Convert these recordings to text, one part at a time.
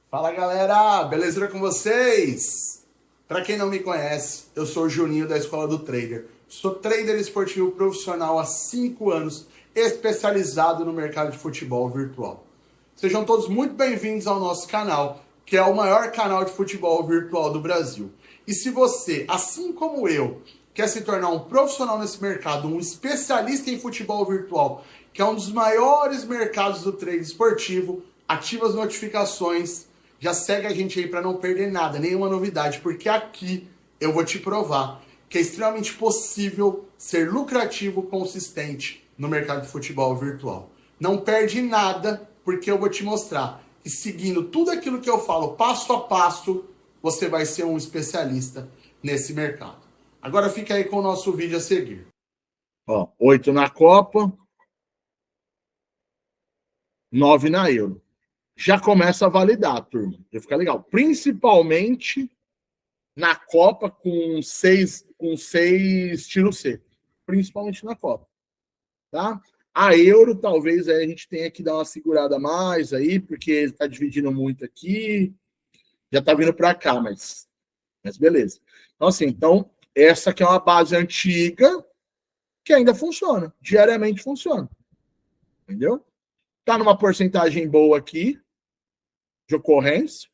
Fala galera, beleza com vocês? Para quem não me conhece, eu sou o Juninho da Escola do Trader. Sou trader esportivo profissional há 5 anos, especializado no mercado de futebol virtual. Sejam todos muito bem-vindos ao nosso canal, que é o maior canal de futebol virtual do Brasil. E se você, assim como eu, quer se tornar um profissional nesse mercado, um especialista em futebol virtual, que é um dos maiores mercados do trade esportivo, ativa as notificações, já segue a gente aí para não perder nada, nenhuma novidade, porque aqui eu vou te provar que é extremamente possível ser lucrativo, consistente no mercado de futebol virtual. Não perde nada, porque eu vou te mostrar que seguindo tudo aquilo que eu falo passo a passo, você vai ser um especialista nesse mercado. Agora fica aí com o nosso vídeo a seguir. Ó, 8 na Copa, 9 na Euro. Já começa a validar, turma. Já fica legal. Principalmente na Copa com seis tiros secos. Principalmente na Copa. Tá? A Euro, talvez a gente tenha que dar uma segurada mais aí, porque ele está dividindo muito aqui. Já está vindo para cá, mas beleza. Então, assim, essa aqui é uma base antiga que ainda funciona. Diariamente funciona. Entendeu? Tá numa porcentagem boa aqui de ocorrência.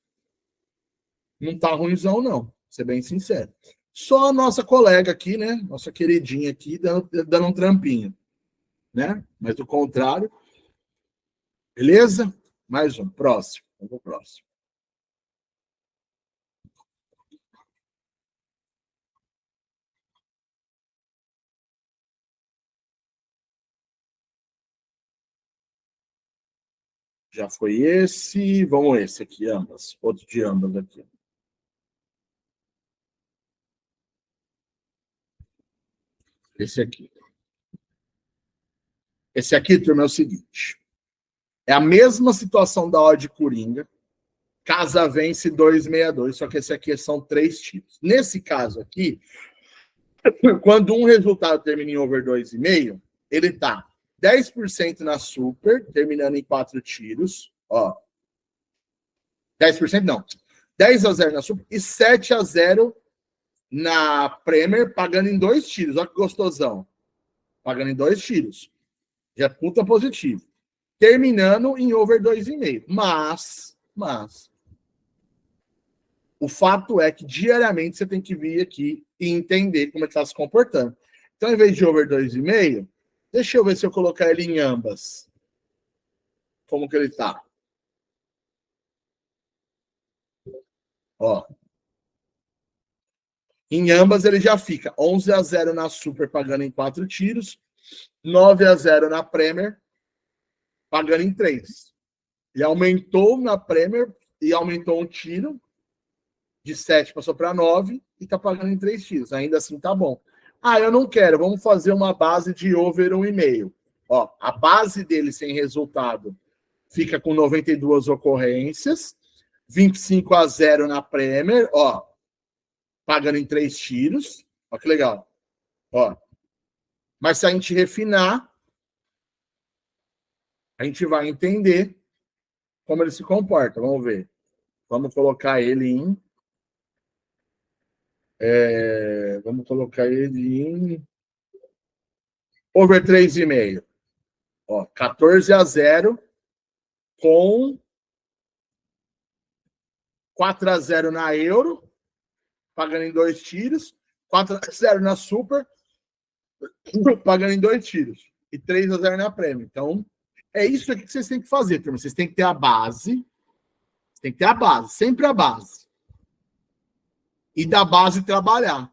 Não tá ruimzão, não. Vou ser bem sincero. Só a nossa colega aqui, né? Nossa queridinha aqui, dando um trampinho. Né? Mas do contrário. Beleza? Mais um. Próximo. Vamos pro próximo. Já foi esse. Vamos esse aqui, ambas. Outro de ambas aqui. Esse aqui. Esse aqui, turma, é o seguinte. É a mesma situação da odd Coringa. Casa vence 2,62, só que esse aqui são 3 tiros. Nesse caso aqui, quando um resultado termina em over 2,5, ele tá 10% na Super, terminando em 4 tiros. Ó. 10% não. 10-0 na Super e 7-0 na Premier, pagando em 2 tiros. Olha que gostosão. Pagando em 2 tiros. Já é puta positivo. Terminando em over 2,5. Mas, o fato é que diariamente você tem que vir aqui e entender como ele está se comportando. Então, em vez de over 2,5, deixa eu ver se eu colocar ele em ambas. Como que ele está? Ó. Em ambas ele já fica 11-0 na Super, pagando em 4 tiros. 9-0 na Premier, pagando em 3. Ele aumentou na Premier e aumentou um tiro. De 7 passou para 9 e está pagando em 3 tiros. Ainda assim tá bom. Ah, eu não quero. Vamos fazer uma base de over 1,5. Ó, a base dele sem resultado fica com 92 ocorrências. 25-0 na Premier. Ó, pagando em 3 tiros. Ó, que legal. Ó. Mas se a gente refinar, a gente vai entender como ele se comporta. Vamos ver. Vamos colocar ele em... vamos colocar ele em over 3,5. Ó, 14-0 com 4-0 na Euro, pagando em 2 tiros. 4-0 na Super, pagando em 2 tiros. E 3-0 na Premier. Então, é isso aqui que vocês têm que fazer, turma. Vocês têm que ter a base. Tem que ter a base, sempre a base. E da base trabalhar.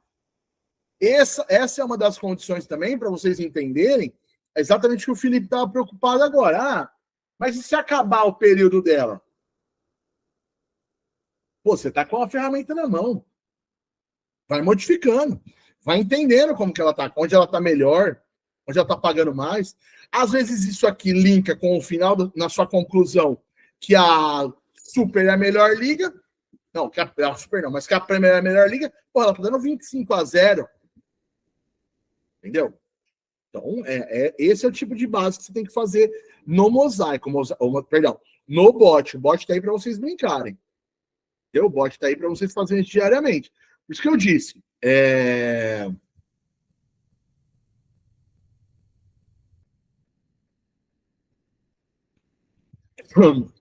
Essa é uma das condições também para vocês entenderem exatamente o que o Felipe estava preocupado agora. Ah, mas e se acabar o período dela? Pô, você está com a ferramenta na mão. Vai modificando. Vai entendendo como que ela está, onde ela está melhor, onde ela está pagando mais. Às vezes isso aqui linka com o final, na sua conclusão, que a Super é a melhor liga. Não, que a Super não, mas que a Premier é a melhor liga. Pô, ela está dando 25-0. Entendeu? Então, esse é o tipo de base que você tem que fazer no mosaico. Perdão, no bot. O bot está aí para vocês brincarem. O bot está aí para vocês fazerem isso diariamente. Por isso que eu disse.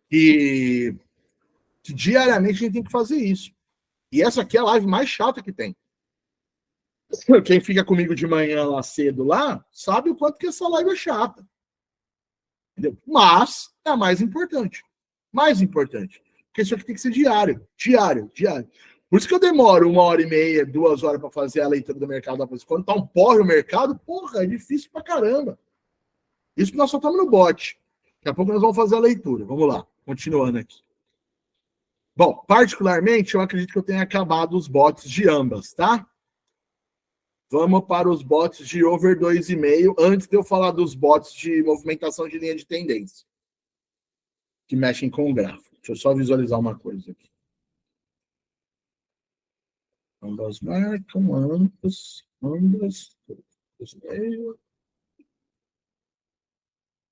Que diariamente a gente tem que fazer isso. E essa aqui é a live mais chata que tem. Quem fica comigo de manhã lá cedo lá, sabe o quanto que essa live é chata. Entendeu? Mas é a mais importante. Mais importante. Porque isso aqui tem que ser diário. Diário. Por isso que eu demoro 1h30, 2 horas para fazer a leitura do mercado. Quando tá um porre o mercado, porra, é difícil pra caramba. Isso que nós só estamos no bot. Daqui a pouco nós vamos fazer a leitura. Vamos lá, continuando aqui. Bom, particularmente, eu acredito que eu tenha acabado os bots de ambas, tá? Vamos para os bots de over 2,5, antes de eu falar dos bots de movimentação de linha de tendência, que mexem com o gráfico. Deixa eu só visualizar uma coisa aqui. Ambas marcam, ambas.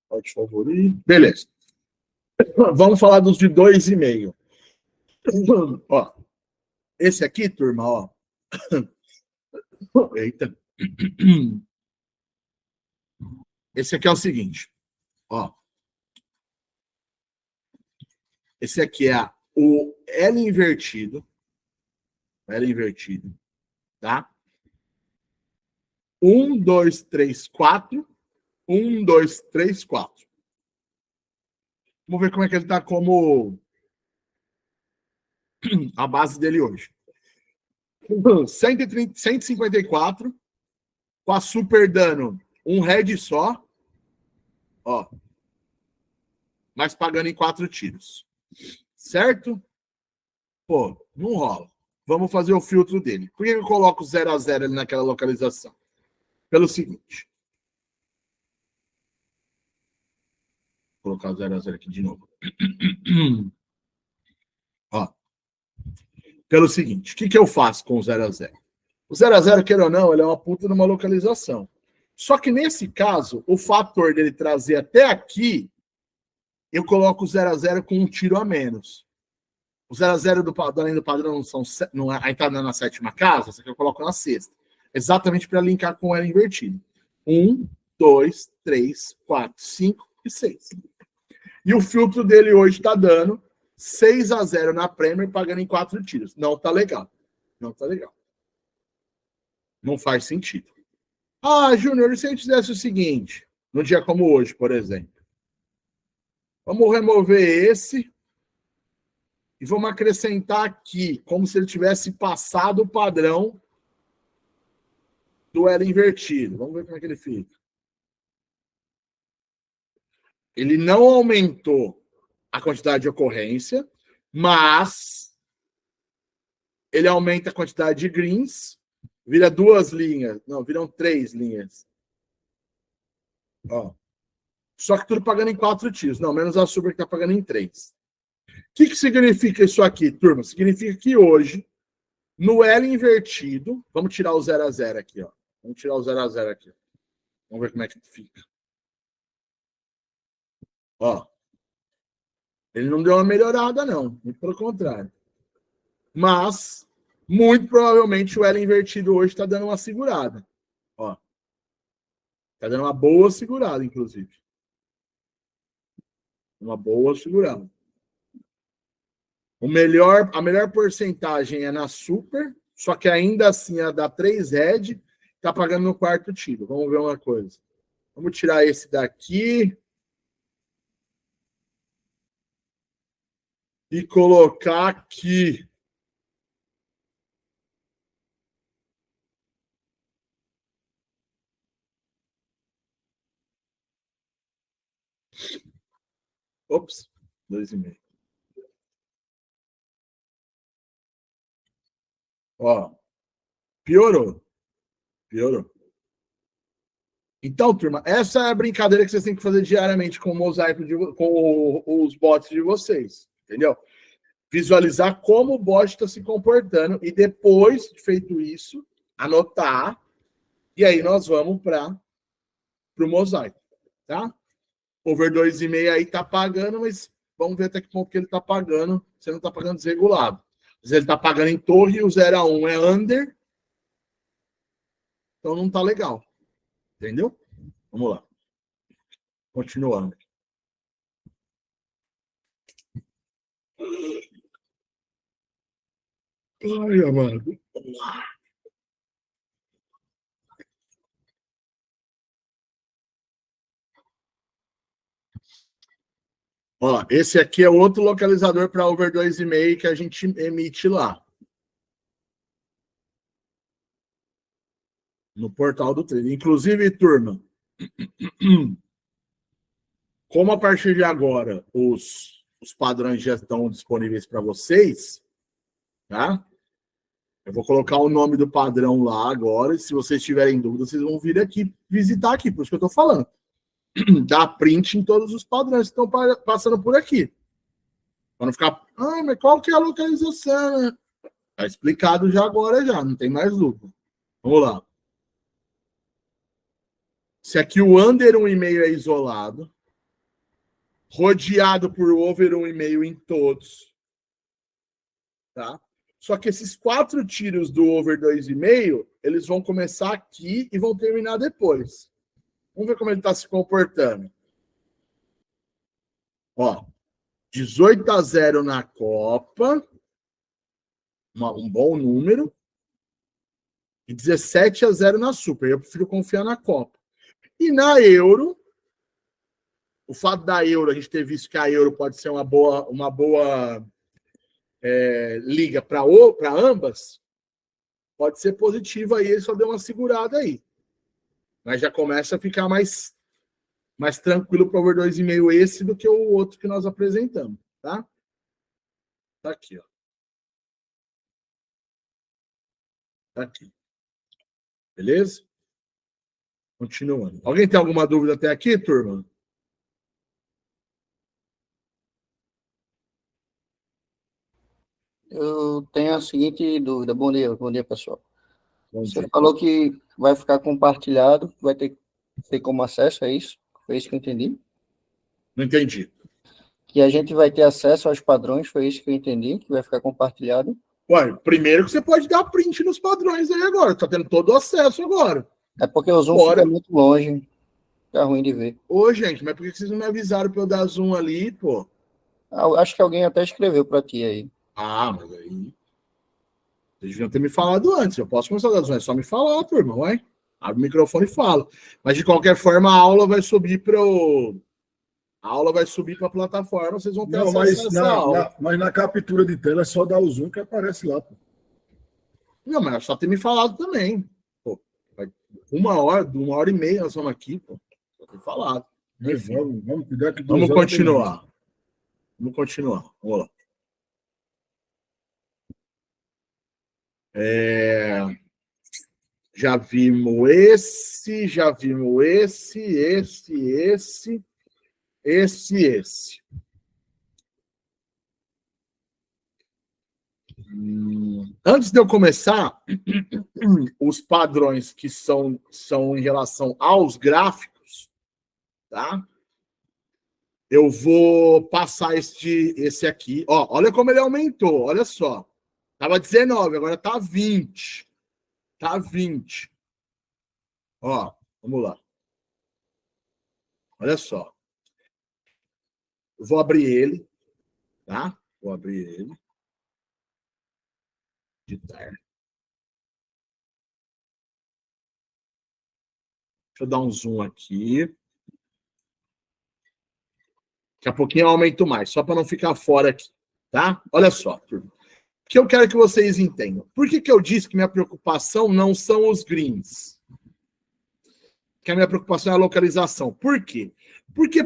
Bot favorito. Beleza. Vamos falar dos de 2,5. Ó, esse aqui, turma, ó. Eita. Esse aqui é o seguinte, ó. Esse aqui é o L invertido. Tá? 1, 2, 3, 4. 1, 2, 3, 4. Vamos ver como é que ele tá como a base dele hoje. 154. Com a super dano, um head só. Ó. Mas pagando em 4 tiros. Certo? Pô, não rola. Vamos fazer o filtro dele. Por que eu coloco 0-0 ali naquela localização? Pelo seguinte. Vou colocar o 0-0 aqui de novo. Ó. Pelo seguinte, o que eu faço com o 0-0? O 0-0, queira ou não, ele é uma puta numa localização. Só que nesse caso, o fator dele trazer até aqui, eu coloco o 0-0 com um tiro a menos. O 0-0 além do padrão não é a entrada na 7ª casa, essa que eu coloco na 6ª. Exatamente para linkar com ela invertido. 1, 2, 3, 4, 5 e 6. E o filtro dele hoje está dando 6-0 na Premier, pagando em 4 tiros. Não tá legal. Não tá legal. Não faz sentido. Ah, Júnior, e se a gente fizesse o seguinte, num dia como hoje, por exemplo? Vamos remover esse e vamos acrescentar aqui, como se ele tivesse passado o padrão do L invertido. Vamos ver como é que ele fica. Ele não aumentou a quantidade de ocorrência, mas ele aumenta a quantidade de greens, vira 2 linhas. Não, viram 3 linhas. Ó. Só que tudo pagando em 4 tiros. Não, menos a super que está pagando em 3. O que significa isso aqui, turma? Significa que hoje, no L invertido, vamos tirar o 0-0 aqui, ó. Vamos tirar o 0-0 aqui. Vamos ver como é que fica. Ó. Ele não deu uma melhorada, não. Muito pelo contrário. Mas, muito provavelmente, o L invertido hoje está dando uma segurada. Ó. Está dando uma boa segurada, inclusive. Uma boa segurada. A melhor porcentagem é na super, só que ainda assim a da 3 red está pagando no 4º tiro. Vamos ver uma coisa. Vamos tirar esse daqui e colocar aqui. Ops, 2,5. Ó, piorou. Então, turma, essa é a brincadeira que vocês têm que fazer diariamente com o mosaico, com os bots de vocês, entendeu? Visualizar como o bot está se comportando e depois de feito isso, anotar, e aí nós vamos para o mosaico, tá? Over 2,5 aí tá pagando, mas vamos ver até que ponto que ele tá pagando, você não tá pagando desregulado. Ele está pagando em torre e o 0 a 1 é under. Então não tá legal. Entendeu? Vamos lá. Continuando. Ai, amado. Vamos lá. Ó, esse aqui é outro localizador para over 2,5 que a gente emite lá. No portal do trader. Inclusive, turma, como a partir de agora os padrões já estão disponíveis para vocês, tá? Eu vou colocar o nome do padrão lá agora, e se vocês tiverem dúvida, vocês vão vir aqui, visitar aqui, por isso que eu estou falando. Dá print em todos os padrões que estão passando por aqui. Para não ficar, mas qual que é a localização? Tá explicado já agora, já, não tem mais dúvida. Vamos lá. Se aqui o under 1,5 é isolado, rodeado por over 1,5 em todos, tá? Só que esses 4 tiros do over 2,5, eles vão começar aqui e vão terminar depois. Vamos ver como ele está se comportando. Ó, 18-0 na Copa, um bom número, e 17-0 na Super. Eu prefiro confiar na Copa. E na Euro, o fato da Euro, a gente ter visto que a Euro pode ser uma boa liga para ambas, pode ser positiva aí, ele só deu uma segurada aí. Mas já começa a ficar mais tranquilo para o over 2,5 esse do que o outro que nós apresentamos, tá? Tá aqui, ó. Tá aqui. Beleza? Continuando. Alguém tem alguma dúvida até aqui, turma? Eu tenho a seguinte dúvida. Bom dia, pessoal. Bom Você dia. falou que vai ficar compartilhado, vai ter como acesso, é isso? Foi isso que eu entendi? Não entendi. Que a gente vai ter acesso aos padrões, foi isso que eu entendi, que vai ficar compartilhado. Ué, primeiro que você pode dar print nos padrões aí agora, tá tendo todo o acesso agora. É porque o zoom fica muito longe, fica ruim de ver. Ô, gente, mas por que vocês não me avisaram para eu dar zoom ali, pô? Acho que alguém até escreveu para ti aí. Mas aí... Vocês deviam ter me falado antes. Eu posso começar a dar zoom, é só me falar, turma, vai. Abre o microfone e fala. Mas, de qualquer forma, a aula vai subir para a plataforma, vocês vão ter acesso a essa aula. Mas na captura de tela é só dar o zoom que aparece lá, pô. Não, mas é só ter me falado também. Pô, 1h30 nós estamos aqui, pô. Só ter falado. Enfim, vamos cuidar que vamos continuar. Vamos continuar. Vamos lá. Já vimos esse. Antes de eu começar, os padrões que são em relação aos gráficos, tá? Eu vou passar esse aqui. Ó, olha como ele aumentou, olha só. Tava 19, agora tá 20. Tá 20. Ó, vamos lá. Olha só. Eu vou abrir ele, tá? Vou abrir ele. Editar. Deixa eu dar um zoom aqui. Daqui a pouquinho eu aumento mais, só para não ficar fora aqui, tá? Olha só, turma. O que eu quero que vocês entendam. Por que eu disse que minha preocupação não são os greens? Que a minha preocupação é a localização. Por quê? Porque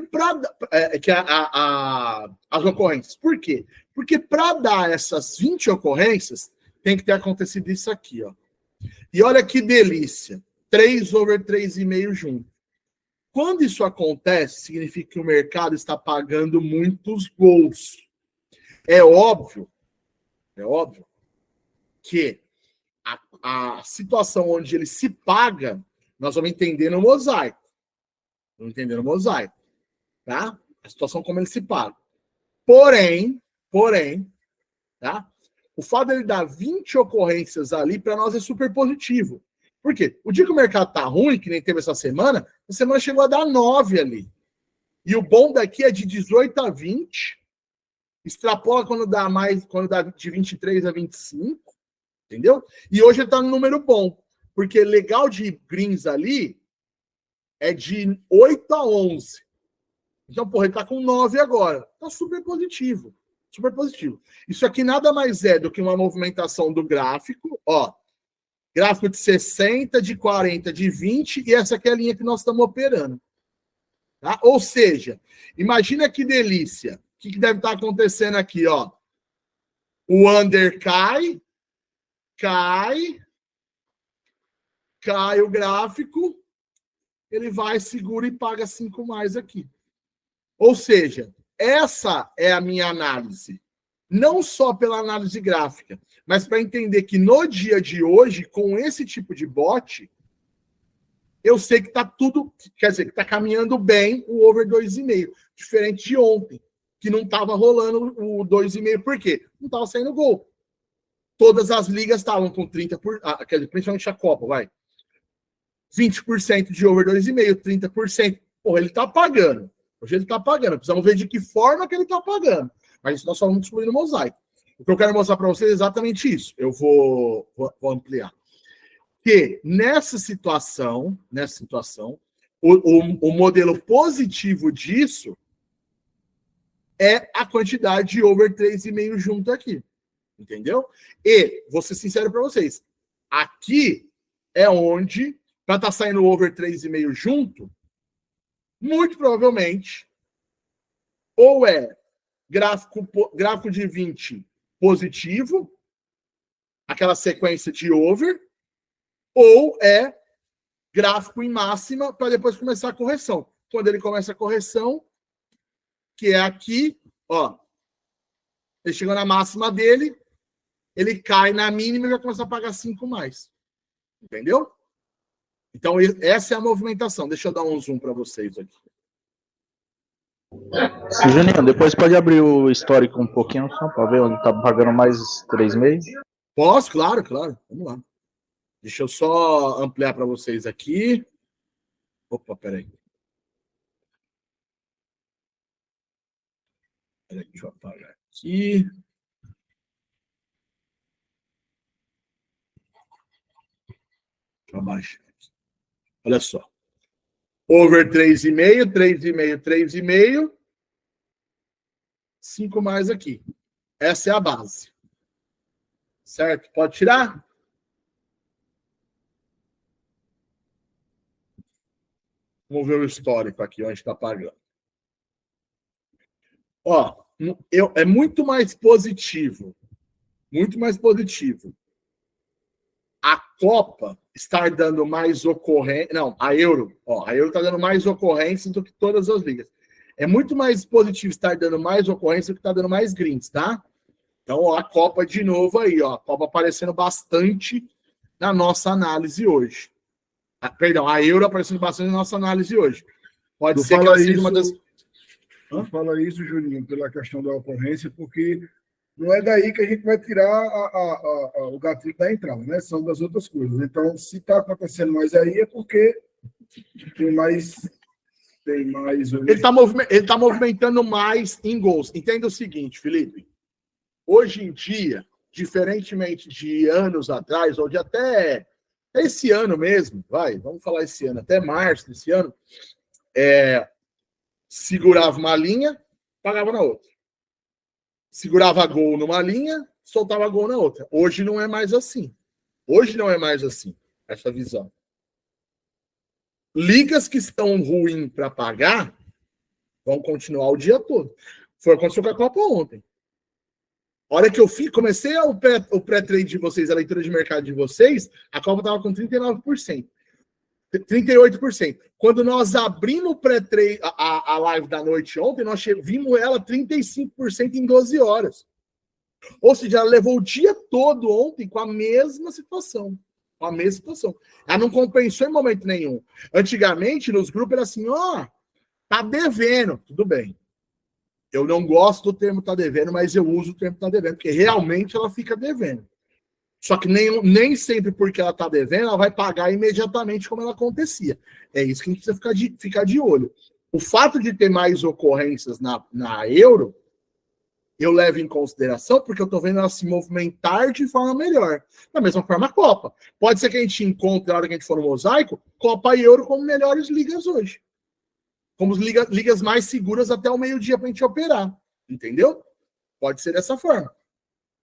as ocorrências. Por quê? Porque para dar essas 20 ocorrências, tem que ter acontecido isso aqui, ó. E olha que delícia. 3 over 3,5 junto. Quando isso acontece, significa que o mercado está pagando muitos gols. É óbvio que a situação onde ele se paga, nós vamos entender no mosaico. Tá? A situação como ele se paga. Porém, tá? o fato dele dar 20 ocorrências ali, para nós é super positivo. Por quê? O dia que o mercado tá ruim, que nem teve essa semana chegou a dar 9 ali. E o bom daqui é de 18 a 20, extrapola quando dá de 23 a 25, entendeu? E hoje ele tá no número bom, porque legal de greens ali é de 8 a 11. Então, porra, ele tá com 9 agora. Tá super positivo. Super positivo. Isso aqui nada mais é do que uma movimentação do gráfico, ó. Gráfico de 60, de 40, de 20, e essa aqui é a linha que nós estamos operando. Tá? Ou seja, imagina que delícia. O que deve estar acontecendo aqui, ó? O under cai o gráfico, ele vai, segura e paga 5 mais aqui. Ou seja, essa é a minha análise. Não só pela análise gráfica, mas para entender que no dia de hoje, com esse tipo de bot, eu sei que está tudo, quer dizer, que está caminhando bem o over 2,5, diferente de ontem, que não estava rolando o 2,5. Por quê? Não estava saindo gol. Todas as ligas estavam com 30%, quer dizer, principalmente a Copa, vai. 20% de over 2,5, 30%. Porra, ele está pagando. Hoje ele está pagando. Precisamos ver de que forma que ele está pagando. Mas isso nós só vamos excluir no mosaico. O que eu quero mostrar para vocês é exatamente isso. Eu vou ampliar. Que nessa situação, o modelo positivo disso é a quantidade de over 3,5 junto aqui. Entendeu? E, vou ser sincero para vocês, aqui é onde, para estar saindo over 3,5 junto, muito provavelmente, ou é gráfico de 20 positivo, aquela sequência de over, ou é gráfico em máxima para depois começar a correção. Quando ele começa a correção, que é aqui, ó, ele chegou na máxima dele, ele cai na mínima e vai começar a pagar 5 mais. Entendeu? Então, essa é a movimentação. Deixa eu dar um zoom para vocês aqui. Juninho, depois pode abrir o histórico um pouquinho só para ver onde está pagando mais 3,5? Posso? Claro. Vamos lá. Deixa eu só ampliar para vocês aqui. Opa, peraí. Deixa eu apagar aqui. Deixa eu abaixar aqui. Olha só. Over 3,5, 3,5, 3,5. 5 mais aqui. Essa é a base. Certo? Pode tirar? Vamos ver o histórico aqui, onde está pagando. Ó, é muito mais positivo. Muito mais positivo. A Copa estar dando mais ocorrência. Não, a Euro. Ó, a Euro está dando mais ocorrências do que todas as ligas. É muito mais positivo estar dando mais ocorrência do que está dando mais greens, tá? Então, ó, a Copa de novo aí, ó. A Copa aparecendo bastante na nossa análise hoje. Perdão, a Euro aparecendo bastante na nossa análise hoje. Pode ser que ela seja uma das... Não fala isso, Juninho, pela questão da ocorrência, porque não é daí que a gente vai tirar o gatilho da entrada, né? São das outras coisas. Então, se está acontecendo mais aí, é porque tem mais. Ele tá movimentando mais em gols. Entenda o seguinte, Felipe. Hoje em dia, diferentemente de anos atrás, ou de até esse ano mesmo, vamos falar esse ano, até março desse ano, segurava uma linha, pagava na outra. Segurava gol numa linha, soltava gol na outra. Hoje não é mais assim. Essa visão. Ligas que estão ruins para pagar vão continuar o dia todo. Foi o que aconteceu com a Copa ontem. A hora que eu comecei o pré-trade de vocês, a leitura de mercado de vocês, a Copa estava com 39%. 38%. Quando nós abrimos o pré-trade, a live da noite ontem, nós vimos ela 35% em 12 horas. Ou seja, ela levou o dia todo ontem com a mesma situação. Ela não compensou em momento nenhum. Antigamente, nos grupos, era assim, ó, tá devendo. Tudo bem. Eu não gosto do termo tá devendo, mas eu uso o termo tá devendo, porque realmente ela fica devendo. Só que nem sempre porque ela tá devendo, ela vai pagar imediatamente como ela acontecia. É isso que a gente precisa ficar de olho. O fato de ter mais ocorrências na euro, eu levo em consideração porque eu estou vendo ela se movimentar de forma melhor. Da mesma forma, a Copa. Pode ser que a gente encontre, na hora que a gente for no mosaico, Copa e Euro como melhores ligas hoje. Como ligas mais seguras até o meio-dia para a gente operar. Entendeu? Pode ser dessa forma.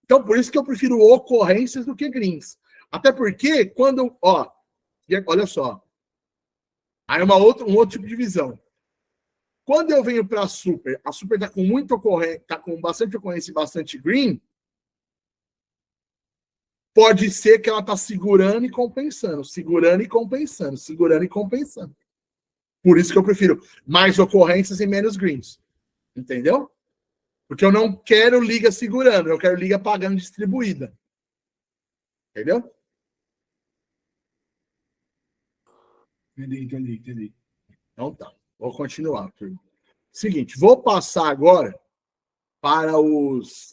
Então, por isso que eu prefiro ocorrências do que greens. Até porque, quando... olha só. Aí um outro tipo de visão. Quando eu venho para a Super está com muito ocorrência, está com bastante ocorrência e bastante green, pode ser que ela está segurando e compensando, segurando e compensando, segurando e compensando. Por isso que eu prefiro mais ocorrências e menos greens. Entendeu? Porque eu não quero liga segurando, eu quero liga pagando distribuída. Entendeu? Entendi. Então tá. Vou continuar, turma. Seguinte, vou passar agora para os...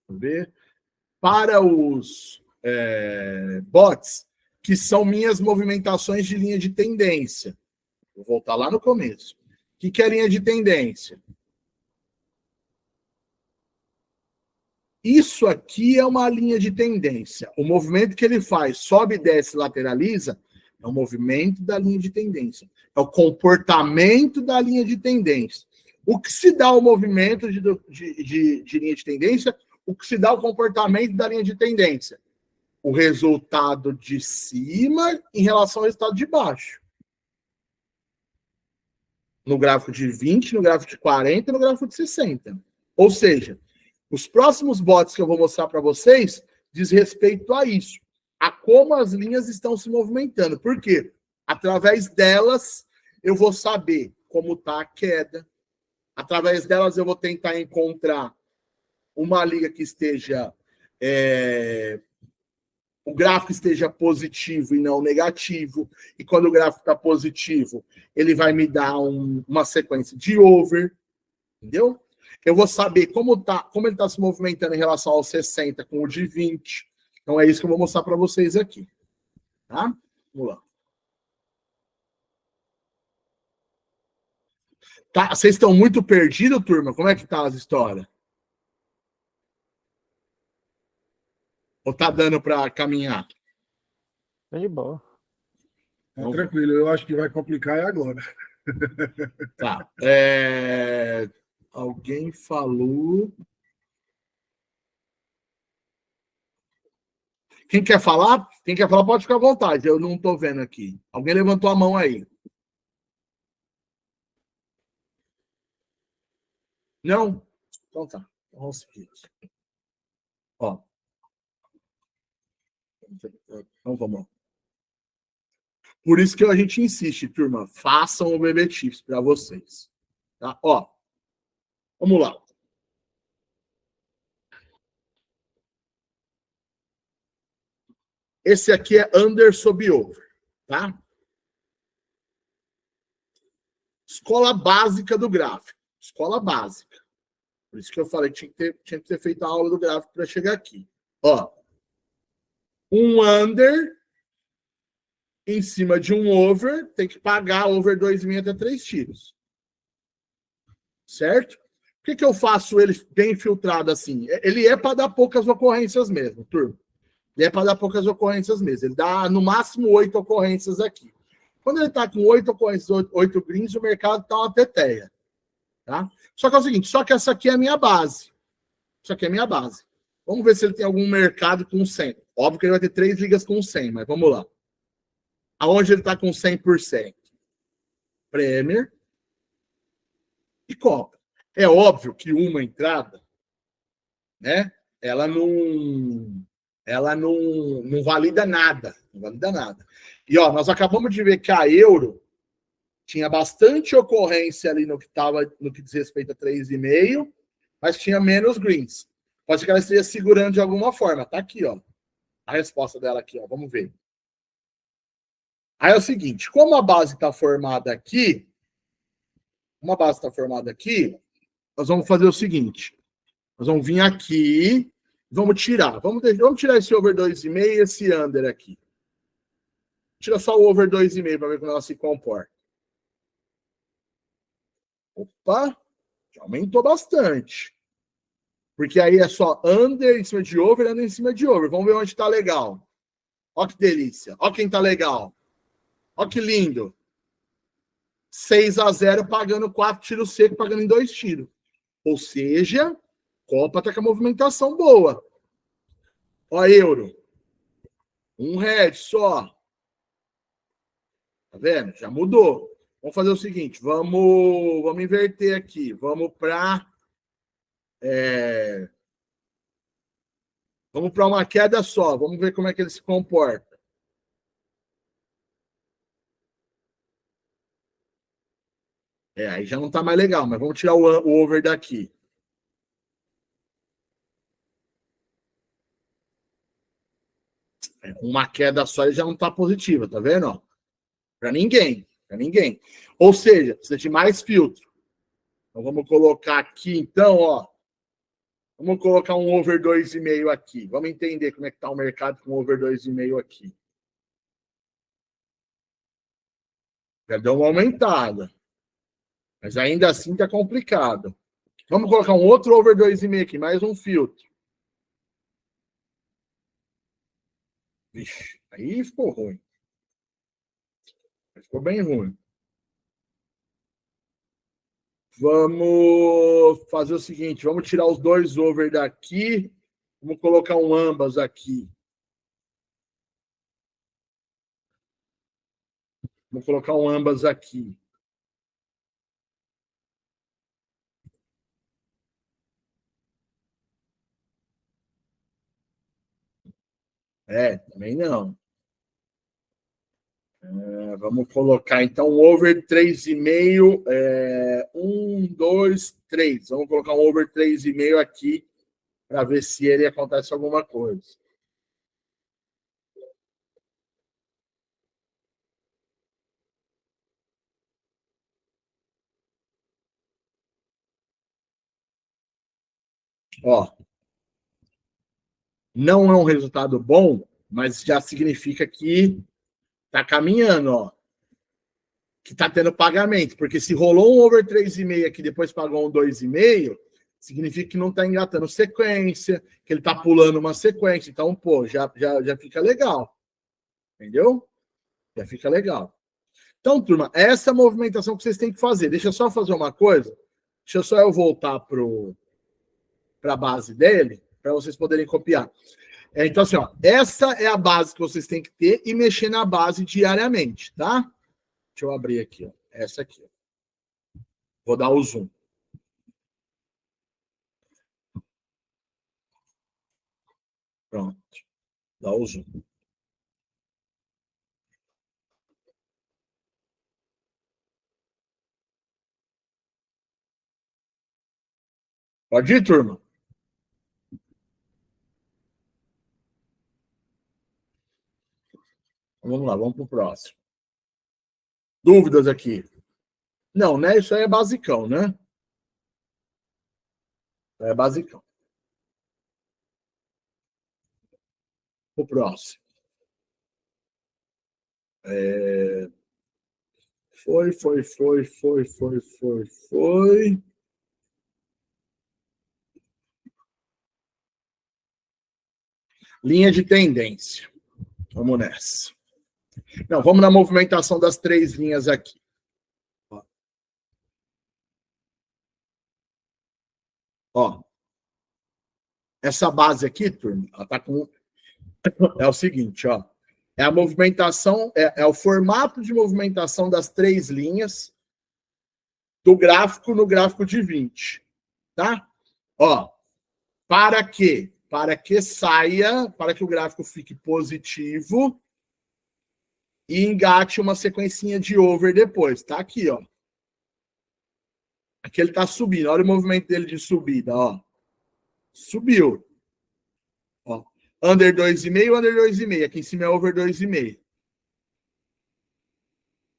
Vamos ver. Para os bots, que são minhas movimentações de linha de tendência. Vou voltar lá no começo. O que é linha de tendência? Isso aqui é uma linha de tendência. O movimento que ele faz, sobe, desce, lateraliza, é o movimento da linha de tendência. É o comportamento da linha de tendência. O que se dá o movimento de linha de tendência? O que se dá o comportamento da linha de tendência? O resultado de cima em relação ao resultado de baixo. No gráfico de 20, no gráfico de 40, no gráfico de 60. Ou seja, os próximos bots que eu vou mostrar para vocês diz respeito a isso, a como as linhas estão se movimentando. Por quê? Através delas, eu vou saber como está a queda. Através delas, eu vou tentar encontrar uma liga que esteja... o gráfico esteja positivo e não negativo. E quando o gráfico está positivo, ele vai me dar uma sequência de over. Entendeu? Eu vou saber como ele está se movimentando em relação ao 60 com o de 20. Então, é isso que eu vou mostrar para vocês aqui. Tá? Vamos lá. Tá, vocês estão muito perdidos, turma? Como é que tá as histórias? Ou tá dando para caminhar? Tá de boa. Tá tranquilo, eu acho que vai complicar agora. Tá. Alguém falou... Quem quer falar? Quem quer falar pode ficar à vontade. Eu não estou vendo aqui. Alguém levantou a mão aí. Não? Então tá. Vamos seguir. Ó. Então vamos lá. Por isso que a gente insiste, turma. Façam o BB Tips para vocês. Tá? Ó. Vamos lá. Esse aqui é under sob over. Tá? Escola básica do gráfico. Escola básica. Por isso que eu falei que tinha que ter feito a aula do gráfico para chegar aqui. Ó. Um under em cima de um over, tem que pagar over 2,5 até 3 tiros. Certo? Por que eu faço ele bem filtrado assim? Ele é para dar poucas ocorrências mesmo, turma. Ele é para dar poucas ocorrências mesmo. Ele dá, no máximo, 8 ocorrências aqui. Quando ele está com 8 ocorrências, 8 greens, o mercado está uma teteia. Tá? Só que é o seguinte, só que essa aqui é a minha base. Isso aqui é a minha base. Vamos ver se ele tem algum mercado com 100. Óbvio que ele vai ter 3 ligas com 100, mas vamos lá. Aonde ele está com 100%? Premier e Copa. É óbvio que uma entrada, né? Ela não valida nada. Não valida nada. E ó, nós acabamos de ver que a Euro tinha bastante ocorrência ali no que diz respeito a 3,5, mas tinha menos greens. Pode ser que ela esteja segurando de alguma forma. Tá aqui, ó. A resposta dela aqui, ó. Vamos ver. Aí é o seguinte, como a base está formada aqui, nós vamos fazer o seguinte. Nós vamos vir aqui, vamos tirar. Vamos tirar esse over 2,5 e esse under aqui. Tira só o over 2,5 para ver como ela se comporta. Opa, já aumentou bastante. Porque aí é só under em cima de over, under em cima de over. Vamos ver onde está legal. Ó que delícia. Ó quem tá legal. Ó que lindo. 6-0 pagando 4 tiros secos, pagando em 2 tiros. Ou seja, Copa tá com a movimentação boa. Ó, euro. Um head só. Tá vendo? Já mudou. Vamos fazer o seguinte. Vamos inverter aqui. Vamos para... Vamos para uma queda só. Vamos ver como é que ele se comporta. Aí já não tá mais legal, mas vamos tirar o over daqui. Uma queda só ele já não tá positiva, tá vendo? Para ninguém. Para ninguém. Ou seja, precisa de mais filtro. Então vamos colocar aqui, então, ó. Vamos colocar um over 2,5 aqui. Vamos entender como é que tá o mercado com over 2,5 aqui. Já deu uma aumentada. Mas ainda assim tá complicado. Vamos colocar um outro over 2,5 aqui, mais um filtro. Vixe, aí ficou ruim. Ficou bem ruim. Vamos fazer o seguinte, vamos tirar os dois over daqui, vamos colocar um ambas aqui. Vamos colocar um ambas aqui. Também não. Vamos colocar, então, um over 3,5. 1, 2, 3. Vamos colocar um over 3,5 aqui para ver se ele acontece alguma coisa. Ó. Não é um resultado bom, mas já significa que tá caminhando, ó. Que tá tendo pagamento, porque se rolou um over 3,5 aqui, depois pagou um 2,5, significa que não tá engatando sequência, que ele tá pulando uma sequência. Então, pô, já fica legal. Entendeu? Já fica legal. Então, turma, essa movimentação que vocês têm que fazer. Deixa eu só fazer uma coisa. Deixa eu só eu voltar para a base dele, para vocês poderem copiar. Então, assim, ó, essa é a base que vocês têm que ter e mexer na base diariamente, tá? Deixa eu abrir aqui, ó. Essa aqui. Ó. Vou dar o zoom. Pronto. Dá o zoom. Pode ir, turma? Vamos lá, vamos para o próximo. Dúvidas aqui? Não, né? Isso aí é basicão, né? É basicão. O próximo. Foi. Linha de tendência. Vamos nessa. Não, vamos na movimentação das 3 linhas aqui. Ó. Essa base aqui, turma, ela tá com... É o seguinte, ó. É a movimentação, é o formato de movimentação das 3 linhas do gráfico no gráfico de 20. Tá? Ó. Para que o gráfico fique positivo e engate uma sequencinha de over depois. Tá aqui, ó. Aqui ele tá subindo. Olha o movimento dele de subida, ó. Subiu. Ó. Under 2,5, under 2,5. Aqui em cima é over 2,5.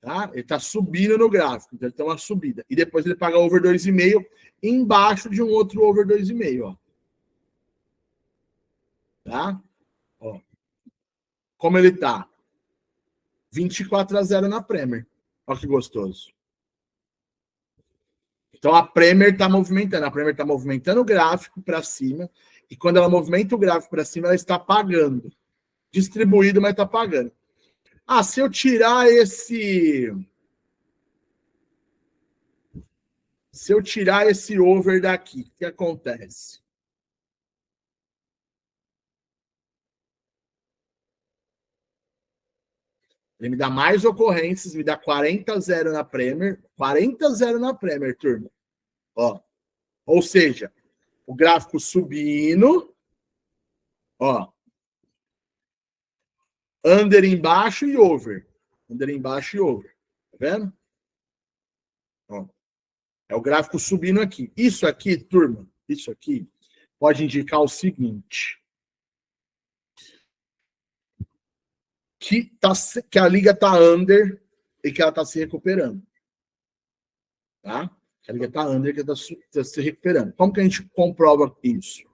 Tá? Ele está subindo no gráfico, então ele tem uma subida. E depois ele paga over 2,5 embaixo de um outro over 2,5, ó. Tá? Ó. Como ele tá? 24-0 na Premier. Olha que gostoso. Então a Premier está movimentando. A Premier está movimentando o gráfico para cima. E quando ela movimenta o gráfico para cima, ela está pagando. Distribuído, mas está pagando. Ah, se eu tirar esse... Se eu tirar esse over daqui, o que acontece? Ele me dá mais ocorrências, me dá 40-0 na Premier. 40-0 na Premier, turma. Ó. Ou seja, o gráfico subindo. Ó. Under embaixo e over. Under embaixo e over. Tá vendo? Ó. É o gráfico subindo aqui. Isso aqui, turma, isso aqui pode indicar o seguinte. Que a liga está under e que ela está se recuperando. Tá? A liga está under e que ela está se recuperando. Como que a gente comprova isso?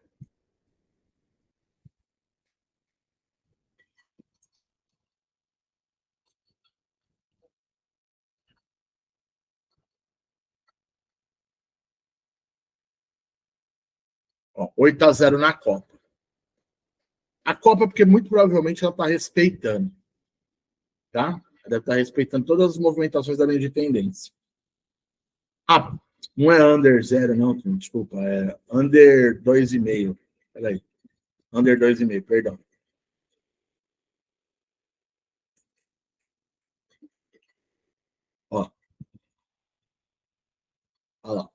Ó, 8-0 na Copa. A Copa, porque muito provavelmente ela está respeitando. Tá? Ela deve estar respeitando todas as movimentações da linha de tendência. Ah, não é under 0, não, desculpa. É under 2,5. Peraí. Under 2,5, perdão. Ó. Olha lá.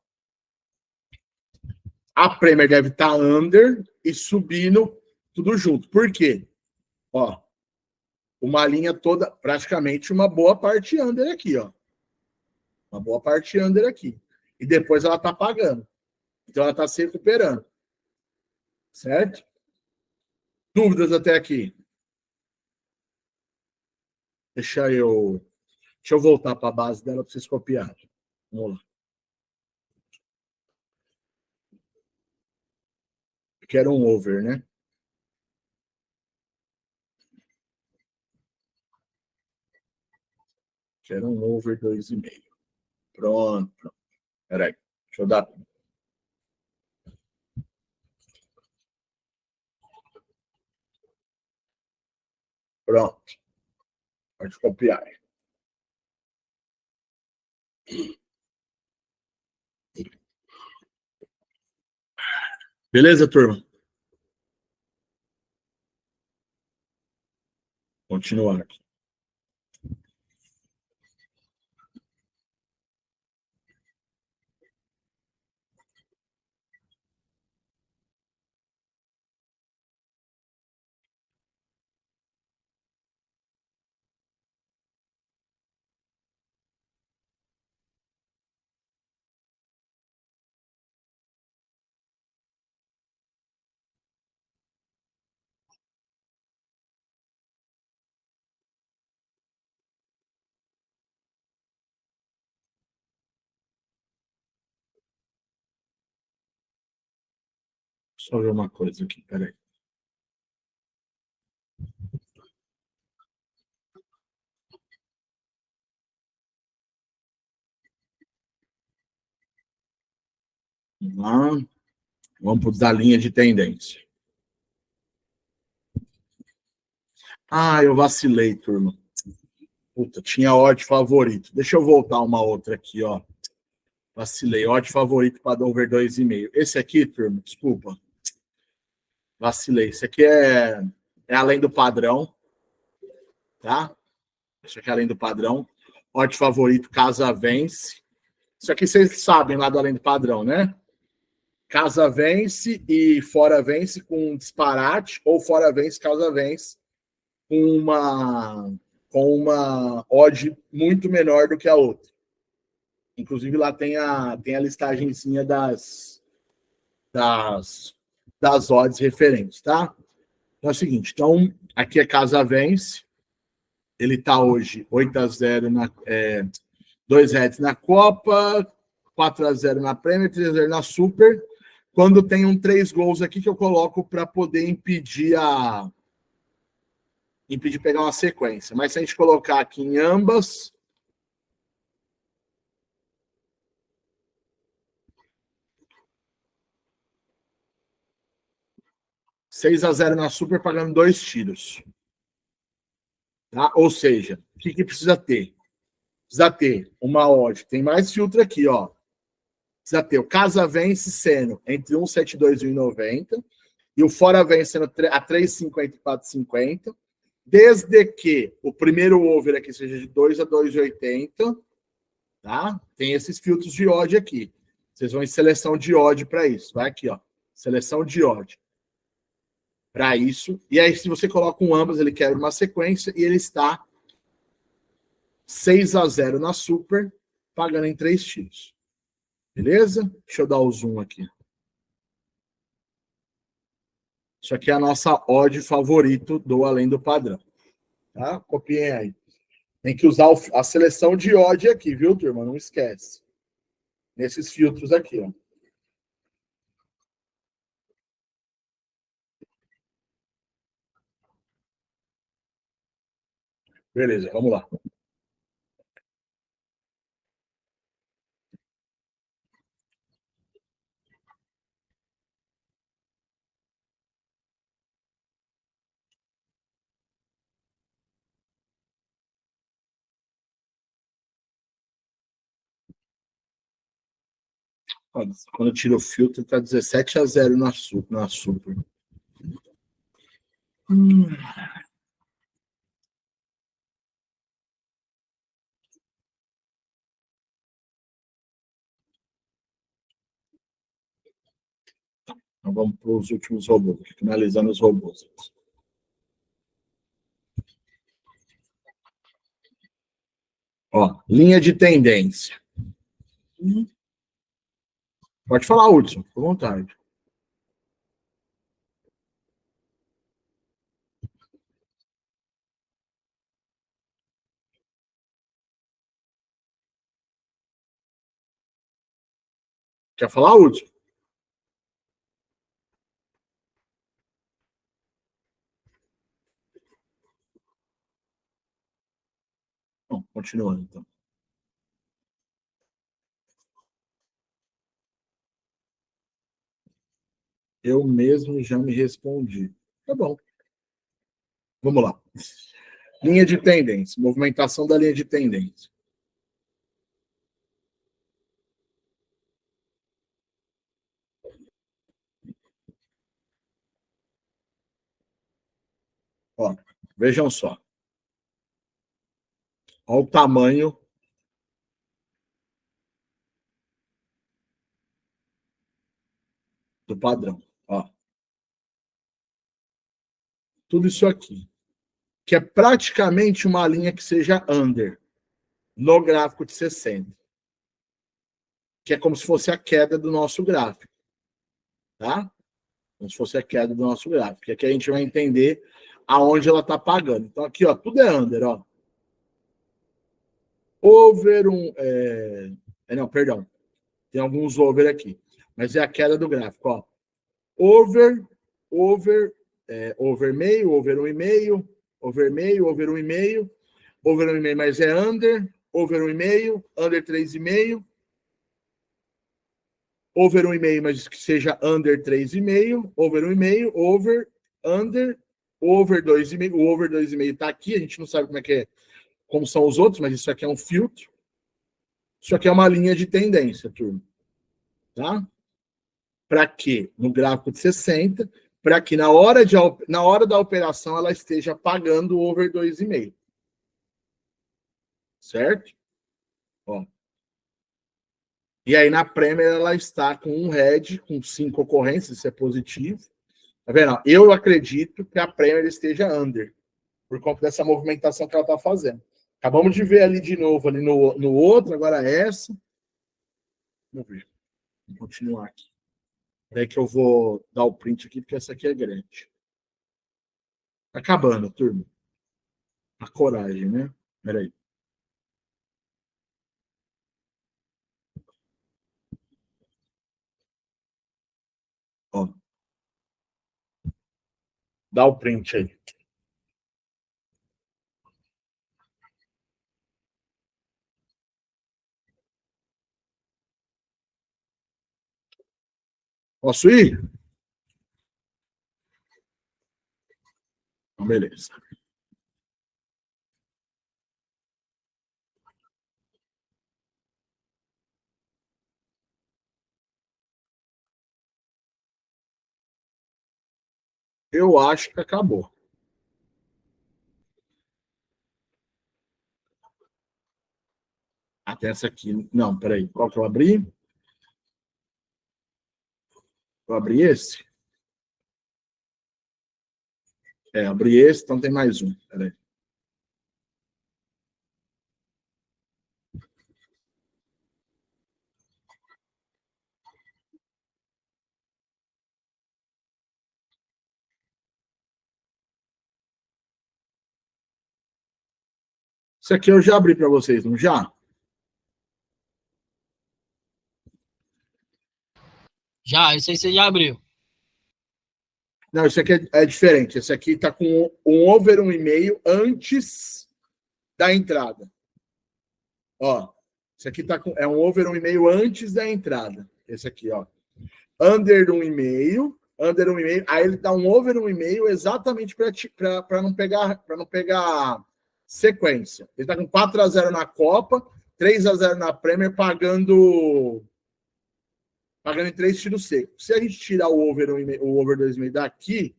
A Premier deve estar under e subindo tudo junto. Por quê? Ó, uma linha toda, praticamente uma boa parte under aqui, ó. Uma boa parte under aqui. E depois ela tá pagando. Então ela tá se recuperando. Certo? Dúvidas até aqui? Deixa eu voltar para a base dela para vocês copiarem. Vamos lá. Quero um over, né? Quero um over 2,5. Pronto. Peraí. Deixa eu dar. Pronto. Pode copiar. Beleza, turma? Continuar aqui. Só ver uma coisa aqui, peraí. Vamos para a linha de tendência. Ah, eu vacilei, turma. Puta, tinha odd favorito. Deixa eu voltar uma outra aqui, ó. Vacilei. Odd favorito para over 2,5. Esse aqui, turma, desculpa. Vacilei. Esse aqui é além do padrão. Tá? Esse aqui é além do padrão. Odd favorito, casa vence. Isso aqui vocês sabem lá do além do padrão, né? Casa vence e fora vence com um disparate, ou fora vence, casa vence com uma odd muito menor do que a outra. Inclusive lá tem a listagenzinha das odds referentes, tá? Então é o seguinte, então aqui é casa vence, Ele está hoje 8-0 na 2 heads na Copa, 4-0 na Premier, 3-0 na Super. Quando tem um 3 gols aqui que eu coloco para poder impedir pegar uma sequência. Mas se a gente colocar aqui em ambas, (6-0 na Super, pagando 2 tiros. Tá? Ou seja, o que precisa ter? Precisa ter uma odd. Tem mais filtro aqui, ó. Precisa ter o casa vence sendo entre 1,72 e 1,90 e o fora vence sendo a 3,50 e 4,50, desde que o primeiro over aqui seja de 2 a 2,80, tá? Tem esses filtros de odd aqui. Vocês vão em seleção de odd para isso. Vai aqui, ó. Seleção de odd. Para isso. E aí, se você coloca um ambas, ele quebra uma sequência e ele está 6-0 na Super, pagando em 3 tiros. Beleza? Deixa eu dar o zoom aqui. Isso aqui é a nossa odd favorito do Além do Padrão. Tá? Copiem aí. Tem que usar a seleção de odd aqui, viu, turma? Não esquece. Nesses filtros aqui, ó. Beleza, vamos lá. Quando eu tiro o filtro, tá 17-0 na Super. Então vamos para os últimos robôs, finalizando os robôs. Ó, linha de tendência. Pode falar, Hudson, com vontade. Quer falar, Hudson? Não, continuando, então. Eu mesmo já me respondi. Tá bom. Vamos lá. Linha de tendência. Movimentação da linha de tendência. Ó, vejam só. Olha o tamanho do padrão. Ó. Tudo isso aqui. Que é praticamente uma linha que seja under no gráfico de 60. Que é como se fosse a queda do nosso gráfico. Tá? Como se fosse a queda do nosso gráfico. Que aqui a gente vai entender aonde ela está pagando. Então aqui, ó, tudo é under, ó. Over não, perdão. Tem alguns over aqui. Mas é a queda do gráfico, ó. Over meio, over 1,5, over meio, over 1,5, over 1,5, mas é under, over 1,5, under 3,5, over 1,5, mas que seja under 3,5, over 1,5, over, under, over 2,5. O over 2,5 está aqui, a gente não sabe como são os outros, mas isso aqui é um filtro. Isso aqui é uma linha de tendência, turma. Tá? Para que no gráfico de 60, para que na hora da operação ela esteja pagando o over 2,5. Certo? Ó. E aí na Premier ela está com um head, com 5 ocorrências, isso é positivo. Tá vendo? Eu acredito que a Premier esteja under, por conta dessa movimentação que ela está fazendo. Acabamos de ver ali de novo, ali no outro, agora essa. Vamos ver. Vou continuar aqui. Peraí que eu vou dar o print aqui, porque essa aqui é grande. Acabando, turma. A coragem, né? Peraí. Ó. Dá o print aí. Posso ir? Então, beleza. Eu acho que acabou. Até essa aqui. Não, peraí. Qual que eu abri? Eu abri esse? Abri esse, então tem mais um. Peraí. Isso aqui eu já abri para vocês, não já? Já, isso aí você já abriu. Não, isso aqui é diferente. Esse aqui está com um over 1,5 antes da entrada. Ó, esse aqui é um over 1,5 antes da entrada. Esse aqui, ó. Under 1,5, under 1,5. Aí ele dá um over 1,5 exatamente para não pegar sequência. Ele está com 4-0 na Copa, 3-0 na Premier, pagando em 3 tiros secos. Se a gente tirar o over 2,5 daqui,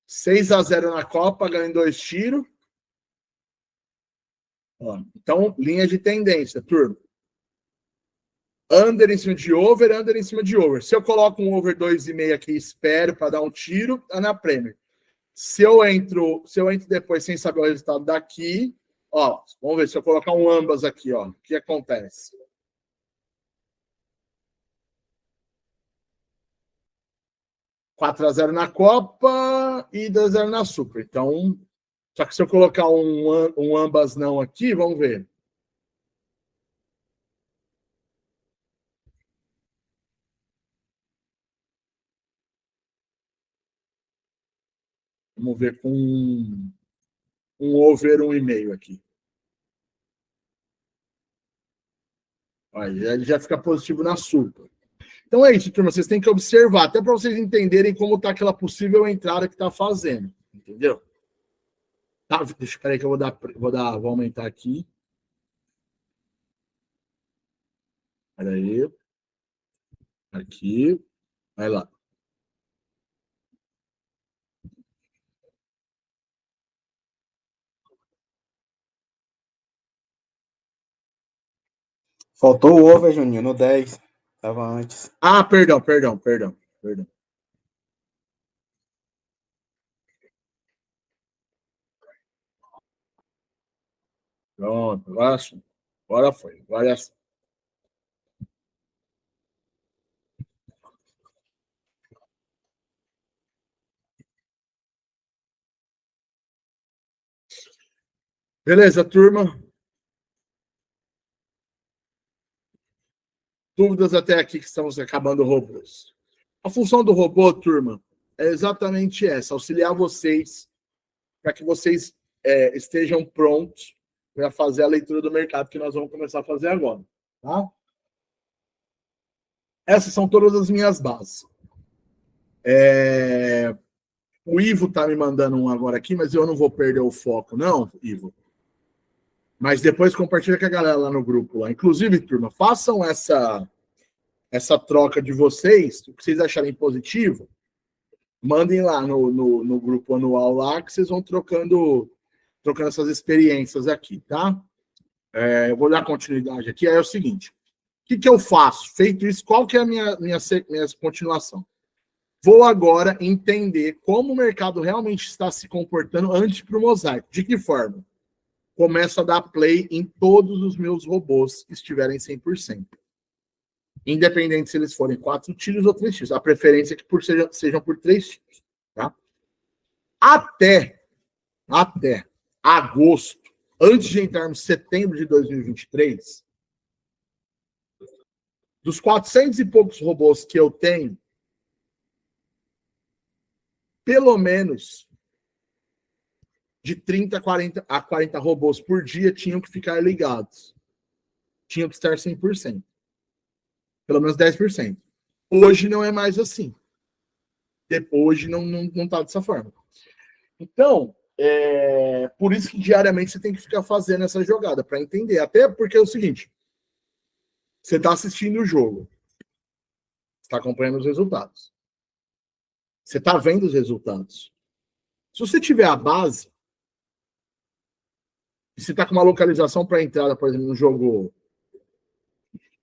6-0 na Copa, ganhando 2 tiros. Ó, então, linha de tendência, turma. Under em cima de over, under em cima de over. Se eu coloco um over 2,5 aqui, espero para dar um tiro, tá na Premier. Se eu entro depois sem saber o resultado daqui, ó, vamos ver se eu colocar um ambas aqui, ó, o que acontece? (4-0 na Copa e 2-0 na Super. Então, só que se eu colocar um ambas não aqui, vamos ver. Vamos ver com um over 1,5 aqui. Aí ele já fica positivo na Super. Então é isso, turma. Vocês têm que observar, até para vocês entenderem como está aquela possível entrada que está fazendo. Entendeu? Tá, espera aí que eu vou aumentar aqui. Espera aí. Aqui. Vai lá. Faltou o over, Juninho, no 10. Tava antes. Ah, perdão. Pronto, agora foi. Agora sim. Beleza, turma? Dúvidas até aqui que estamos acabando robôs. A função do robô, turma, é exatamente essa: auxiliar vocês para que vocês estejam prontos para fazer a leitura do mercado que nós vamos começar a fazer agora. Tá? Essas são todas as minhas bases. O Ivo está me mandando um agora aqui, mas eu não vou perder o foco, não, Ivo. Mas depois compartilha com a galera lá no grupo. Lá. Inclusive, turma, façam essa troca de vocês, o que vocês acharem positivo, mandem lá no grupo anual lá, que vocês vão trocando essas experiências aqui, tá? Eu vou dar continuidade aqui. Aí é o seguinte, o que eu faço? Feito isso, qual que é a minha continuação? Vou agora entender como o mercado realmente está se comportando antes para o mosaico. De que forma? Começo a dar play em todos os meus robôs que estiverem 100%. Independente se eles forem 4 tiros ou 3 tiros. A preferência é que sejam por 3 tiros. Tá? Até agosto, antes de entrarmos em setembro de 2023, dos 400 e poucos robôs que eu tenho, pelo menos de 30 a 40 robôs por dia tinham que ficar ligados. Tinham que estar 100%. Pelo menos 10%. Hoje não é mais assim. Hoje não tá dessa forma. Então, por isso que diariamente você tem que ficar fazendo essa jogada, para entender. Até porque é o seguinte, você está assistindo o jogo, está acompanhando os resultados. Você está vendo os resultados. Se você tiver a base, e você está com uma localização para entrada, por exemplo, no jogo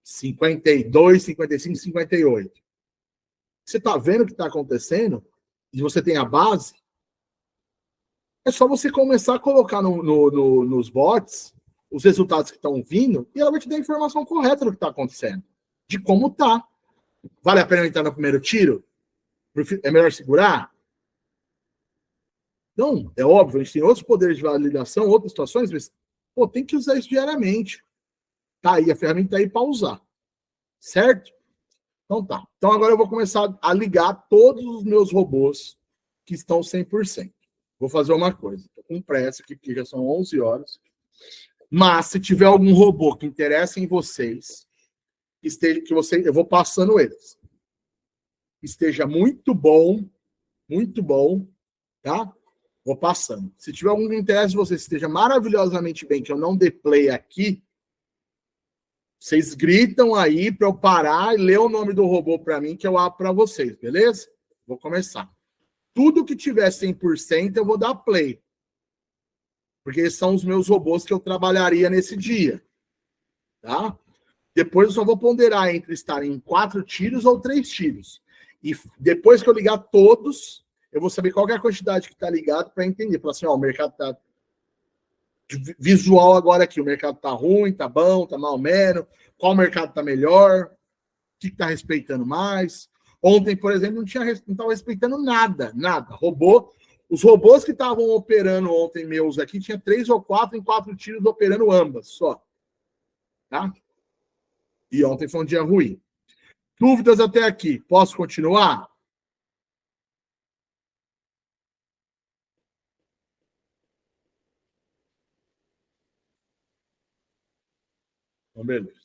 52, 55, 58, você está vendo o que está acontecendo, e você tem a base, é só você começar a colocar nos bots os resultados que estão vindo, e ela vai te dar a informação correta do que está acontecendo, de como tá. Vale a pena entrar no primeiro tiro? É melhor segurar? Não, é óbvio, a gente tem outros poderes de validação, outras situações, mas tem que usar isso diariamente. Tá aí, a ferramenta tá aí para usar. Certo? Então tá. Então agora eu vou começar a ligar todos os meus robôs que estão 100%. Vou fazer uma coisa. Estou com pressa aqui, porque já são 11 horas. Mas se tiver algum robô que interessa em vocês, eu vou passando eles. Esteja muito bom, tá? Vou passando. Se tiver algum que interessa em vocês, esteja maravilhosamente bem, que eu não dê play aqui, vocês gritam aí para eu parar e ler o nome do robô para mim, que eu abro para vocês, beleza? Vou começar. Tudo que tiver 100% eu vou dar play. Porque esses são os meus robôs que eu trabalharia nesse dia. Tá? Depois eu só vou ponderar entre estar em 4 tiros ou 3 tiros. E depois que eu ligar todos, eu vou saber qual é a quantidade que está ligado para entender. Falar assim, ó, o mercado está visual agora aqui. O mercado está ruim, está bom, está mal ou menos. Qual mercado está melhor? O que está respeitando mais? Ontem, por exemplo, não estava respeitando nada. Os robôs que estavam operando ontem, meus aqui, tinha 3 ou 4 em 4 tiros operando ambas só. Tá? E ontem foi um dia ruim. Dúvidas até aqui? Posso continuar? Então, beleza.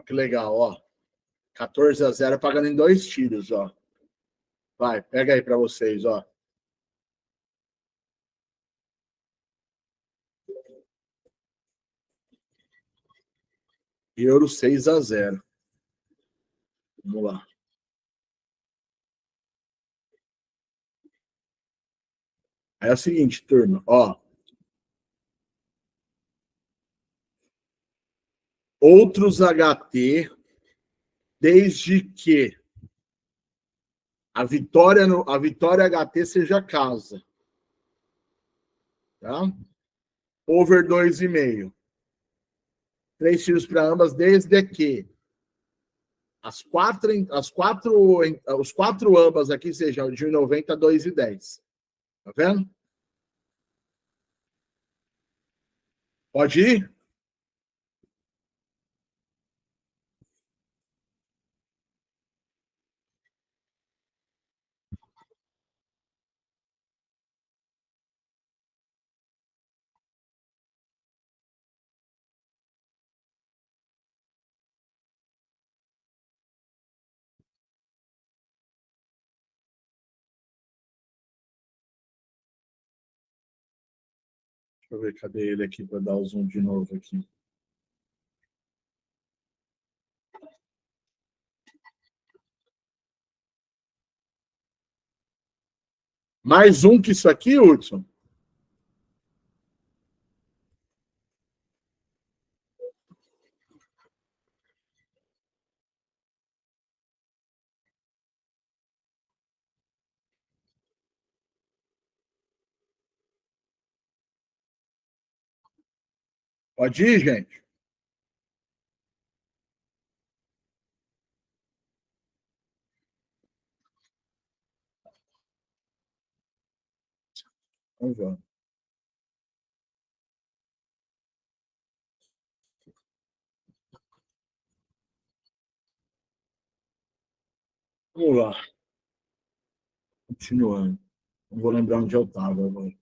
Que legal, ó. 14-0 pagando em 2 tiros, ó. Vai, pega aí para vocês, ó. Euro 6-0. Vamos lá. Aí é o seguinte, turma, ó. Outros HT, desde que a vitória HT seja casa. Tá? Over 2,5. 3 tiros para ambas, desde que os 4 ambas aqui sejam de 1,90 a 2,10. Tá vendo? Pode ir? Deixa eu ver, cadê ele aqui para dar o zoom de novo aqui. Mais um que isso aqui, Hudson? Pode ir, gente? Então vamos. Vamos lá. Continuando. Não vou lembrar onde eu estava agora.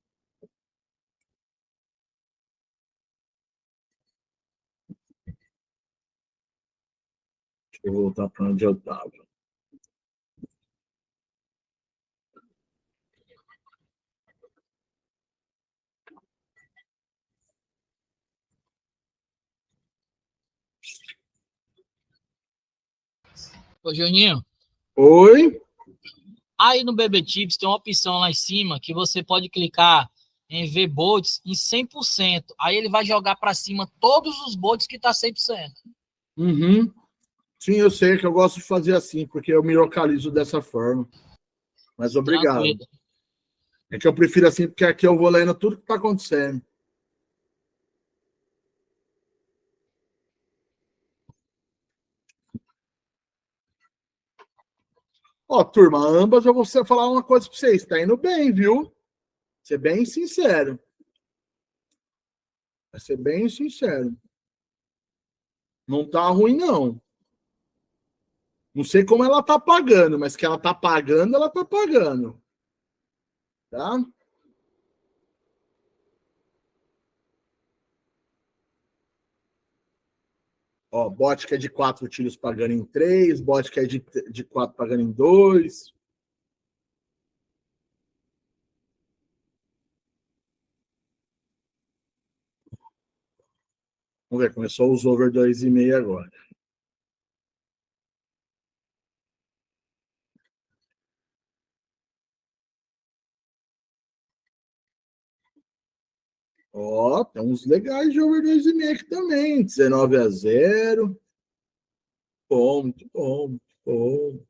Deixa eu voltar para onde eu estava. Ô, Juninho, Oi? aí no BB Tips tem uma opção lá em cima que você pode clicar em ver bots em 100%. Aí ele vai jogar para cima todos os bots que tá 100%. Uhum. Sim, eu sei que eu gosto de fazer assim, porque eu me localizo dessa forma. Mas obrigado. Tranquilo. É que eu prefiro assim, porque aqui eu vou lendo tudo que está acontecendo. Ó, turma, ambas eu vou falar uma coisa para vocês. Está indo bem, viu? Ser bem sincero. Vai ser bem sincero. Não tá ruim, não. Não sei como ela tá pagando, mas que ela tá pagando, ela tá pagando. Tá? Ó, bot que é de 4 tiros pagando em 3, bot que é de 4 pagando em 2. Vamos ver, começou os over 2,5 agora. Ó, tem uns legais de over 2,5 aqui também. 19-0. Bom, muito bom, muito bom.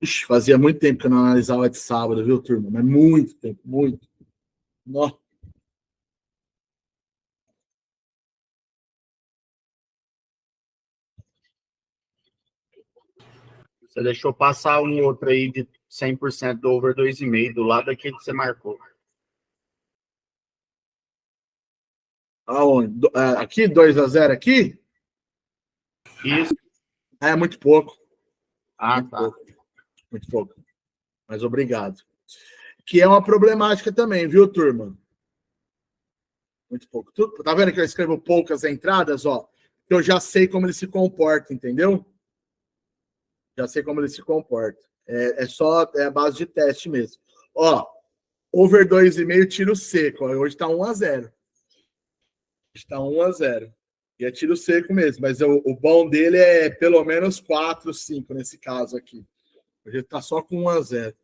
Ixi, fazia muito tempo que eu não analisava de sábado, viu, turma? Mas muito tempo, muito. Nossa. Você deixou passar um outro aí de 100% do over 2,5 do lado daquele que você marcou. Aonde? Aqui, 2-0 aqui? Isso. É muito pouco. Muito tá. Pouco. Muito pouco. Mas obrigado. Que é uma problemática também, viu, turma? Muito pouco. Tá vendo que eu escrevo poucas entradas, ó? Eu já sei como ele se comporta, entendeu? Já sei como ele se comporta. É a base de teste mesmo. Ó, over 2,5, tiro seco. Ó, hoje tá 1-0. Está 1-0. E é tiro seco mesmo, mas o bom dele é pelo menos 4, 5 nesse caso aqui. Hoje está só com 1-0.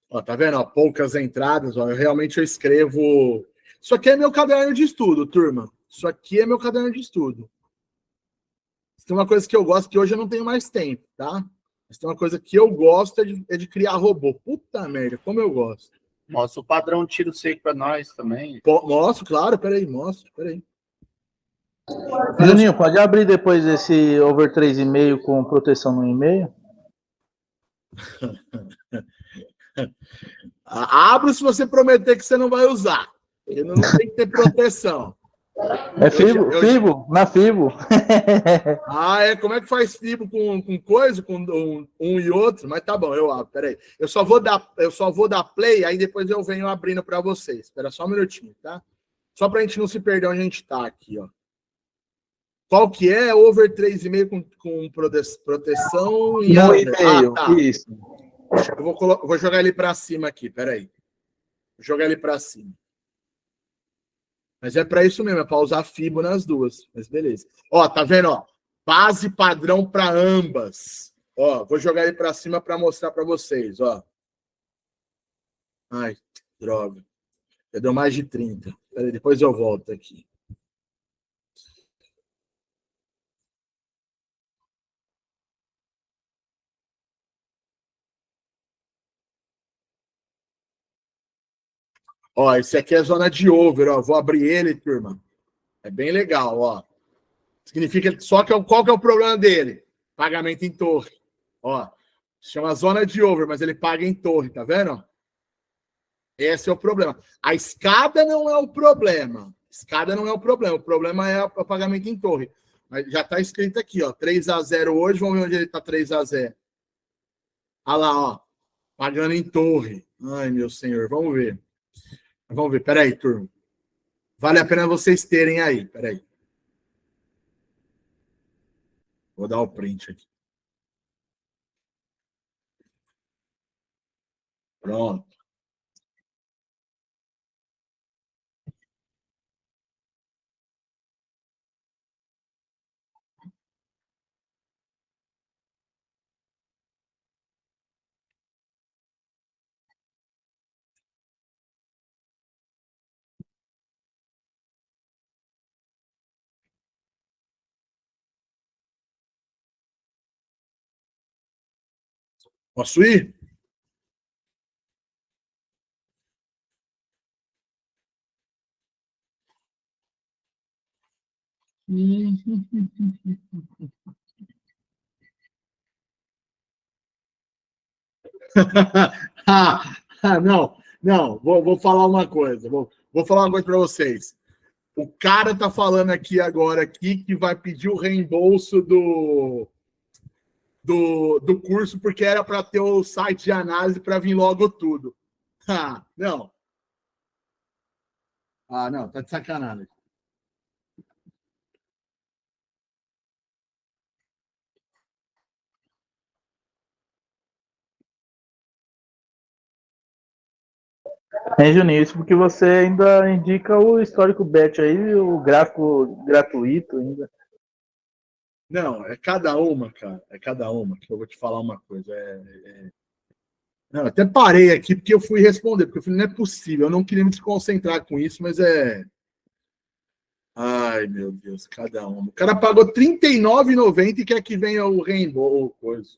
Ó, tá vendo? Ó, poucas entradas. Ó, eu escrevo. Isso aqui é meu caderno de estudo, turma. Isso aqui é meu caderno de estudo. Tem uma coisa que eu gosto, que hoje eu não tenho mais tempo, tá? Mas tem uma coisa que eu gosto, é de criar robô. Puta merda, como eu gosto. Mostra o padrão de tiro seco para nós também. Mostro, claro, peraí. Juninho, pode abrir depois esse over 3,5 com proteção no e-mail? Abra se você prometer que você não vai usar. Porque não tem que ter proteção. É Fibo, Fibo, na Fibo. Como é que faz Fibo com coisa, com um e outro? Mas tá bom, eu abro, peraí. Eu só vou dar play, aí depois eu venho abrindo para vocês. Espera só um minutinho, tá? Só pra gente não se perder onde a gente tá aqui, ó. Qual que é? Over 3,5 com proteção e... No e-mail, tá. isso. Eu vou jogar ele para cima aqui, peraí. Vou jogar ele para cima. Mas é para isso mesmo, é para usar FIBO nas duas. Mas beleza. Ó, tá vendo? Ó, base padrão para ambas. Ó, vou jogar ele para cima para mostrar para vocês. Ó. Ai, droga. Já deu mais de 30. Peraí, depois eu volto aqui. Ó, esse aqui é zona de over, ó. Vou abrir ele, turma. É bem legal, ó. Significa só que qual que é o problema dele? Pagamento em torre. Ó, chama zona de over, mas ele paga em torre, tá vendo? Esse é o problema. A escada não é o problema. Escada não é o problema. O problema é o pagamento em torre. Mas já tá escrito aqui, ó. 3-0 hoje. Vamos ver onde ele tá 3-0. Olha lá, ó. Pagando em torre. Ai, meu senhor. Vamos ver. Vamos ver. Peraí, turma. Vale a pena vocês terem aí. Peraí. Vou dar o print aqui. Pronto. Posso ir? Não. Vou falar uma coisa. Vou falar uma coisa para vocês. O cara tá falando aqui agora que vai pedir o reembolso do curso porque era para ter o site de análise para vir logo tudo. Não. Não, tá de sacanagem. Juninho, isso porque você ainda indica o histórico bet aí, o gráfico gratuito ainda. Não, é cada uma, cara. É cada uma que eu vou te falar uma coisa. Não, até parei aqui porque eu fui responder, porque eu falei, não é possível, eu não queria me desconcentrar com isso, mas é. Ai, meu Deus, cada uma. O cara pagou R$ 39,90 e quer que venha o reembolso. Coisa.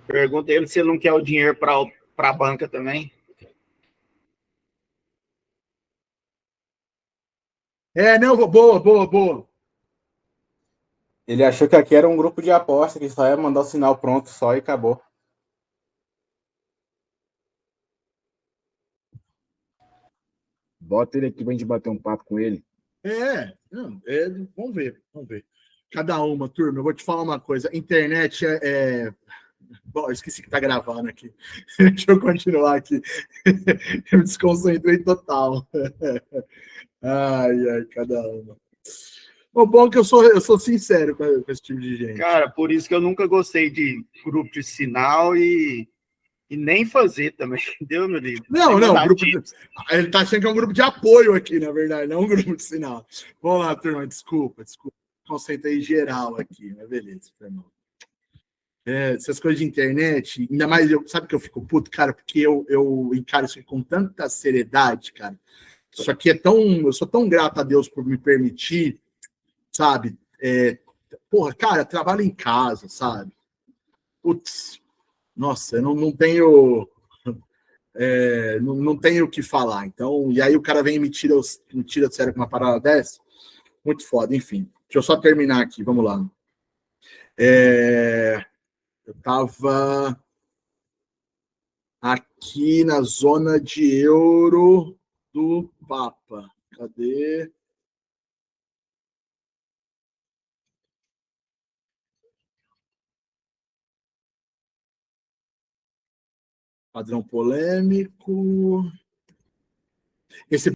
Pergunta ele se ele não quer o dinheiro para a banca também. Não, boa. Ele achou que aqui era um grupo de aposta, que só ia mandar o sinal pronto só e acabou. Bota ele aqui pra gente bater um papo com ele. Vamos ver. Cada uma, turma, eu vou te falar uma coisa. Internet Bom, eu esqueci que tá gravando aqui. Deixa eu continuar aqui. Eu me desconcentrei total. Ai, cada uma. O bom é que eu sou sincero com esse tipo de gente. Cara, por isso que eu nunca gostei de grupo de sinal e nem fazer também, entendeu, meu livro? Não, ele tá achando que é um grupo de apoio aqui, na verdade, não um grupo de sinal. Vamos lá, turma, desculpa. Concentrei geral aqui, mas beleza, irmão. Essas coisas de internet, ainda mais sabe que eu fico puto, cara, porque eu encaro isso com tanta seriedade, cara. Isso aqui eu sou tão grato a Deus por me permitir, sabe? Porra, cara, trabalho em casa, sabe? Putz, nossa, eu não tenho. Não tenho o que falar. Então, e aí o cara vem e me tira de sério com uma parada dessa. Muito foda, enfim. Deixa eu só terminar aqui, vamos lá. Eu tava aqui na zona de euro do Papa. Cadê? Padrão polêmico. Esse